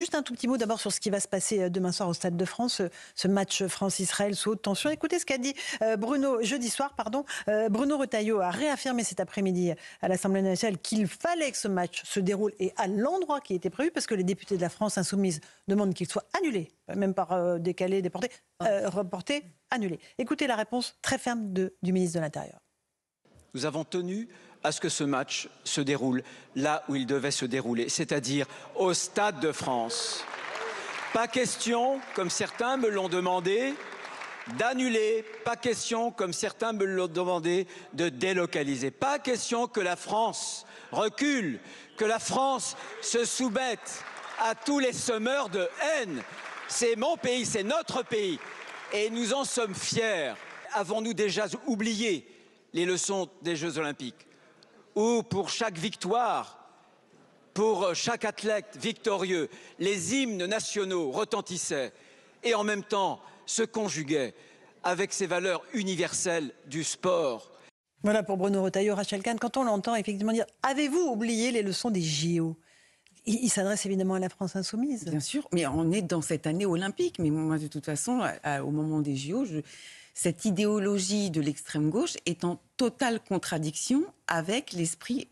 juste un tout petit mot d'abord sur ce qui va se passer demain soir au Stade de France, ce match France-Israël sous haute tension. Écoutez ce qu'a dit jeudi soir, Bruno Retailleau a réaffirmé cet après-midi à l'Assemblée nationale qu'il fallait que ce match se déroule et à l'endroit qui était prévu, parce que les députés de la France insoumise demandent qu'il soit annulé, même par décalé, déporté, reporté, annulé. Écoutez la réponse très ferme du ministre de l'Intérieur. Nous avons tenu à ce que ce match se déroule là où il devait se dérouler, c'est-à-dire au Stade de France. Pas question, comme certains me l'ont demandé, d'annuler, pas question, comme certains me l'ont demandé, de délocaliser. Pas question que la France recule, que la France se soumette à tous les semeurs de haine. C'est mon pays, c'est notre pays, et nous en sommes fiers. Avons-nous déjà oublié les leçons des Jeux Olympiques, où pour chaque victoire, pour chaque athlète victorieux, les hymnes nationaux retentissaient et en même temps se conjuguaient avec ces valeurs universelles du sport. Voilà pour Bruno Retailleau. Rachel Kahn, quand on l'entend effectivement dire « Avez-vous oublié les leçons des JO ?» Il s'adresse évidemment à la France insoumise. Bien sûr, mais on est dans cette année olympique. Mais moi, de toute façon, au moment des JO, cette idéologie de l'extrême gauche est en totale contradiction avec l'esprit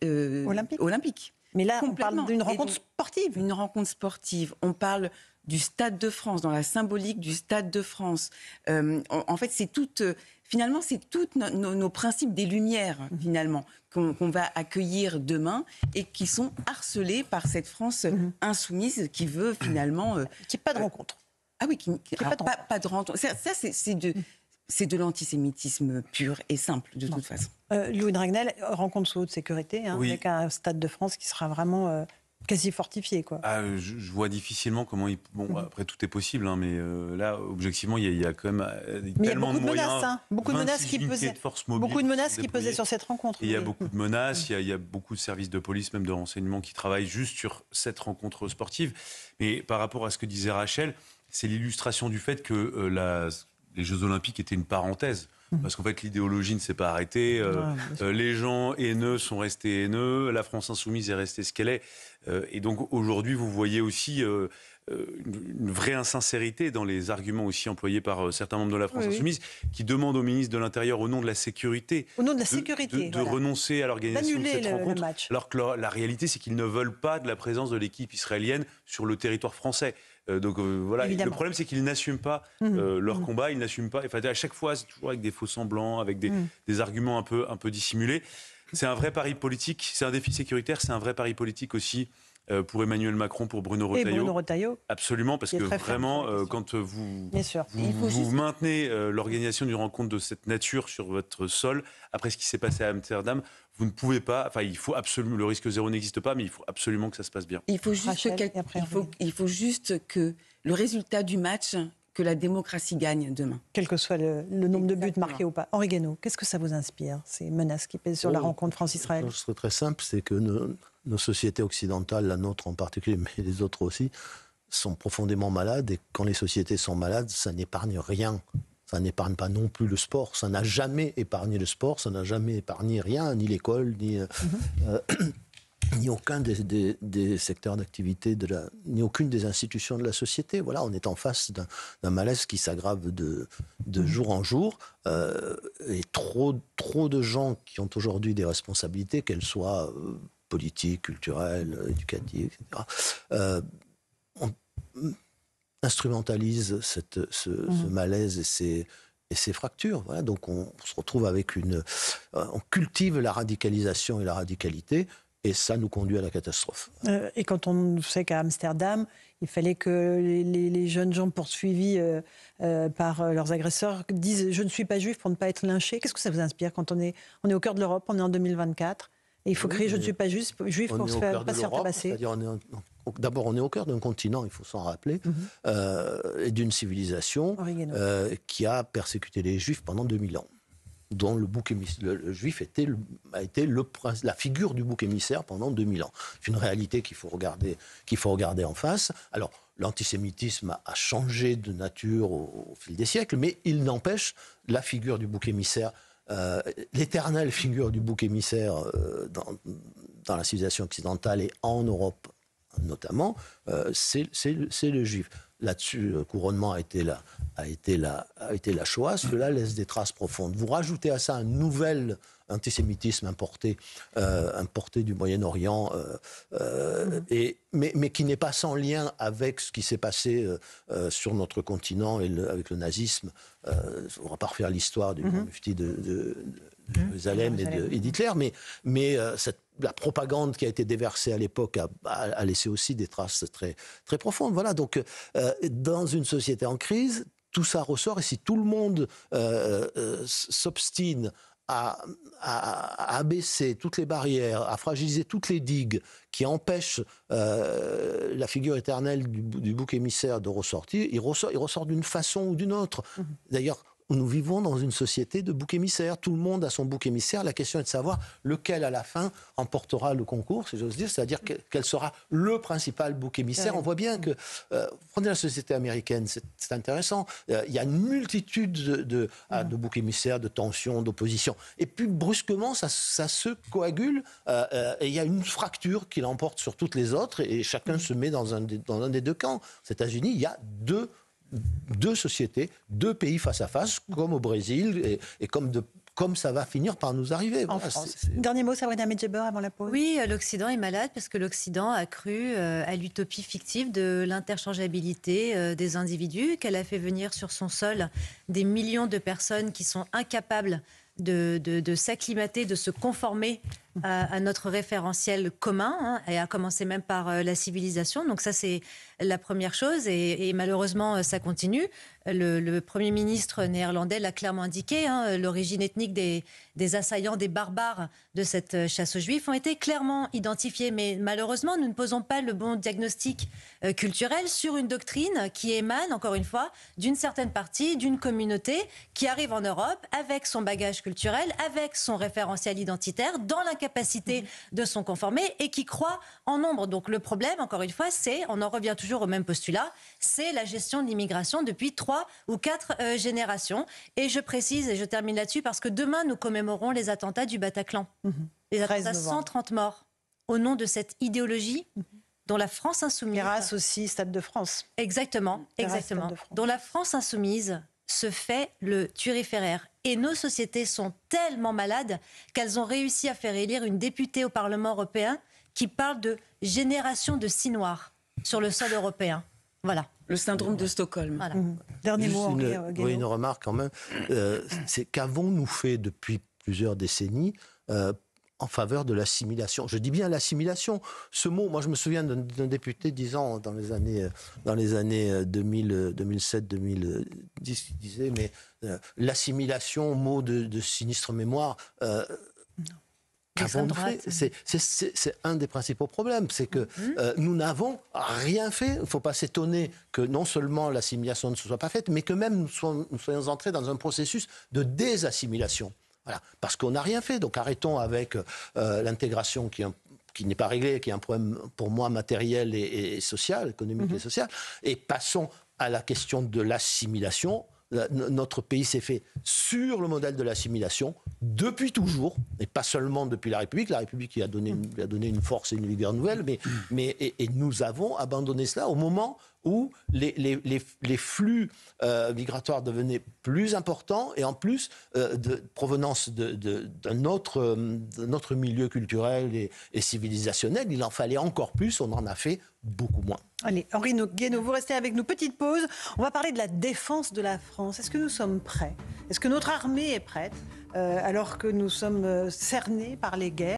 olympique. Mais là, on parle d'une rencontre sportive. Une rencontre sportive. On parle du Stade de France, dans la symbolique du Stade de France. En fait, c'est finalement, c'est tous nos principes des Lumières, finalement, qu'on va accueillir demain et qui sont harcelés par cette France insoumise qui veut finalement... Qui n'y a pas de rencontre. Ah oui, pas de rencontre. Ça, c'est de l'antisémitisme pur et simple, de toute façon. Louis Dragnel, rencontre sous haute sécurité, oui. Avec un Stade de France qui sera vraiment quasi fortifié, quoi. Je vois difficilement comment après tout est possible, mais là, objectivement, il y a quand même tellement de moyens. Beaucoup de menaces qui pesaient. Beaucoup de menaces qui pesaient sur cette rencontre. Il y a beaucoup de menaces, il y a beaucoup de services de police, même de renseignement, qui travaillent juste sur cette rencontre sportive. Mais par rapport à ce que disait Rachel, c'est l'illustration du fait que les Jeux Olympiques étaient une parenthèse. Parce qu'en fait, l'idéologie ne s'est pas arrêtée. Les gens haineux sont restés haineux. La France insoumise est restée ce qu'elle est. Et donc, aujourd'hui, vous voyez aussi une vraie insincérité dans les arguments aussi employés par certains membres de la France insoumise qui demandent au ministre de l'Intérieur, au nom de la sécurité, de renoncer à l'organisation de cette rencontre. Alors que la réalité, c'est qu'ils ne veulent pas de la présence de l'équipe israélienne sur le territoire français. Voilà. Le problème, c'est qu'ils n'assument pas leur combat, ils n'assument pas. Enfin, à chaque fois, c'est toujours avec des faux semblants, avec des arguments un peu dissimulés. C'est un vrai pari politique, c'est un défi sécuritaire, c'est un vrai pari politique aussi pour Emmanuel Macron, pour Bruno Retailleau. Et Bruno Retailleau. Absolument, parce que vraiment, quand vous maintenez l'organisation d'une rencontre de cette nature sur votre sol, après ce qui s'est passé à Amsterdam, vous ne pouvez pas, il faut absolument, le risque zéro n'existe pas, mais il faut absolument que ça se passe bien. Il faut juste que le résultat du match, que la démocratie gagne demain. Quel que soit le nombre de buts marqués ou pas. Henri Guénaud, qu'est-ce que ça vous inspire, ces menaces qui pèsent sur la rencontre France-Israël ? Ce serait très simple, c'est que nos sociétés occidentales, la nôtre en particulier, mais les autres aussi, sont profondément malades. Et quand les sociétés sont malades, ça n'épargne rien. Ça n'épargne pas non plus le sport. Ça n'a jamais épargné le sport, ça n'a jamais épargné rien, ni l'école, ni aucun des secteurs d'activité, ni aucune des institutions de la société. Voilà, on est en face d'un malaise qui s'aggrave de jour en jour. Et trop de gens qui ont aujourd'hui des responsabilités, qu'elles soient politiques, culturelles, éducatives, etc., instrumentalise ce malaise et ces fractures. Voilà. Donc on se retrouve avec on cultive la radicalisation et la radicalité, et ça nous conduit à la catastrophe. Et quand on sait qu'à Amsterdam, il fallait que les jeunes gens poursuivis par leurs agresseurs disent « je ne suis pas juif » pour ne pas être lynchés. Qu'est-ce que ça vous inspire quand on est au cœur de l'Europe, on est en 2024 et il faut crier « je ne suis pas juif » pour ne pas se faire tabasser. D'abord, on est au cœur d'un continent, il faut s'en rappeler, et d'une civilisation qui a persécuté les Juifs pendant 2000 ans, dont le Juif a été la figure du bouc émissaire pendant 2000 ans. C'est une réalité qu'il faut regarder en face. Alors, l'antisémitisme a changé de nature au fil des siècles, mais il n'empêche la figure du bouc émissaire, l'éternelle figure du bouc émissaire dans la civilisation occidentale et en Europe notamment, c'est le juif. Là-dessus, le couronnement a été la Shoah. Cela laisse des traces profondes. Vous rajoutez à ça un nouvel antisémitisme importé du Moyen-Orient, mais qui n'est pas sans lien avec ce qui s'est passé sur notre continent avec le nazisme. On ne va pas refaire l'histoire du mufti de Jérusalem et d'Hitler, mais la propagande qui a été déversée à l'époque a laissé aussi des traces très, très profondes. Voilà, donc dans une société en crise, tout ça ressort, et si tout le monde s'obstine à abaisser toutes les barrières, à fragiliser toutes les digues qui empêchent la figure éternelle du bouc émissaire de ressortir, il ressort d'une façon ou d'une autre. D'ailleurs, nous vivons dans une société de boucs émissaires. Tout le monde a son bouc émissaire. La question est de savoir lequel, à la fin, emportera le concours, si j'ose dire, c'est-à-dire quel sera le principal bouc émissaire. On voit bien que, prenez la société américaine, c'est intéressant. Il y a une multitude de boucs émissaires, de tensions, d'oppositions. Et puis, brusquement, ça se coagule et il y a une fracture qui l'emporte sur toutes les autres et chacun se met dans un des deux camps. Aux États-Unis, il y a deux sociétés, deux pays face à face, comme au Brésil, et comme ça va finir par nous arriver. En France. Dernier mot, Sabrina Medjeber, avant la pause. Oui, l'Occident est malade parce que l'Occident a cru à l'utopie fictive de l'interchangeabilité des individus, qu'elle a fait venir sur son sol des millions de personnes qui sont incapables de s'acclimater, de se conformer à notre référentiel commun, et à commencer même par la civilisation. Donc ça, c'est la première chose, et malheureusement, ça continue. Le Premier ministre néerlandais l'a clairement indiqué, l'origine ethnique des assaillants, des barbares de cette chasse aux Juifs ont été clairement identifiés. Mais malheureusement, nous ne posons pas le bon diagnostic culturel sur une doctrine qui émane, encore une fois, d'une certaine partie, d'une communauté qui arrive en Europe avec son bagage culturel, avec son référentiel identitaire, dans l'incapacité de s'en conformer, et qui croit en nombre. Donc le problème, encore une fois, on en revient toujours au même postulat, c'est la gestion de l'immigration depuis 3 ou 4 générations. Et je précise, et je termine là-dessus, parce que demain, nous commémorons les attentats du Bataclan. Les attentats, 130 morts, au nom de cette idéologie dont la France insoumise... Terrasse aussi, Stade de France. Exactement. Dont la France insoumise se fait le turiféraire. Et nos sociétés sont tellement malades qu'elles ont réussi à faire élire une députée au Parlement européen qui parle de génération de six noirs sur le sol européen. Voilà. Le syndrome de Stockholm. Voilà. Dernier mot, Henri Guénaud. Une remarque quand même. C'est qu'avons-nous fait depuis plusieurs décennies en faveur de l'assimilation? Je dis bien l'assimilation. Ce mot, moi je me souviens d'un député disant dans les années 2007-2010, qui disait mais l'assimilation, mot de sinistre mémoire. Qu'avons-nous fait ? C'est un des principaux problèmes, c'est que nous n'avons rien fait. Il ne faut pas s'étonner que non seulement l'assimilation ne se soit pas faite, mais que même nous soyons entrés dans un processus de désassimilation. Voilà, parce qu'on n'a rien fait. Donc arrêtons avec l'intégration qui n'est pas réglée, qui est un problème pour moi matériel et social, économique et social, et passons à la question de l'assimilation. Notre pays s'est fait sur le modèle de l'assimilation depuis toujours, et pas seulement depuis la République. La République qui a donné une force et une vigueur nouvelle, mais nous avons abandonné cela au moment où les flux migratoires devenaient plus importants, et en plus de provenance d'un autre milieu culturel et civilisationnel, il en fallait encore plus, on en a fait beaucoup moins. Allez, Henri Guénaud, vous restez avec nous. Petite pause, on va parler de la défense de la France. Est-ce que nous sommes prêts ? Est-ce que notre armée est prête alors que nous sommes cernés par les guerres ?